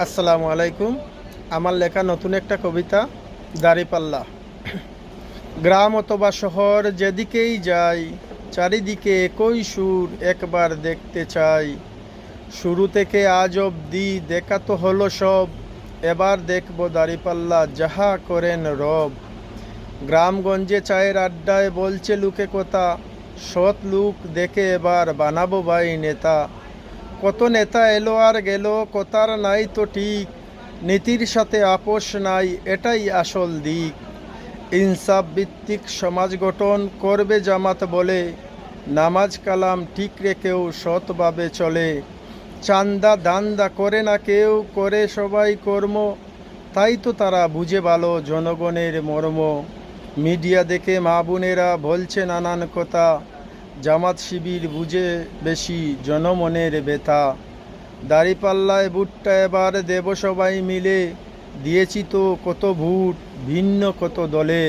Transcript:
আসসালামু আলাইকুম। আমার লেখা নতুন একটা কবিতা, দাঁড়িপাল্লা। গ্রাম অথবা শহর যেদিকেই যাই, চারিদিকে একই সুর, একবার দেখতে চাই। শুরু থেকে আজ অবধি দেখা তো হলো সব, এবার দেখব দাঁড়িপাল্লা যাহা করেন রব। গ্রামগঞ্জে চায়ের আড্ডায় বলছে লোকে কথা, সৎ লোক দেখে এবার বানাবো ভাই নেতা। কত নেতা এলো আর গেল, কথার নাই তো ঠিক, নীতির সাথে আপোষ নাই, এটাই আসল দিক। ইনসাফ ভিত্তিক সমাজ গঠন করবে জামাত বলে, নামাজ কালাম ঠিক রেখেও সৎভাবে চলে। চান্দা দান্দা করে না কেউ, করে সবাই কর্ম, তাই তো তারা বুঝে ভালো জনগণের মর্ম। মিডিয়া দেখে মা বোনেরা বলছে নানান কথা, জামাত শিবির বুঝে বেশি জনমনের ব্যথা। দাঁড়িপাল্লায় ভোটটা এবার দেব সবাই মিলে, দিয়েছি তো কত ভোট ভিন্ন কত দলে।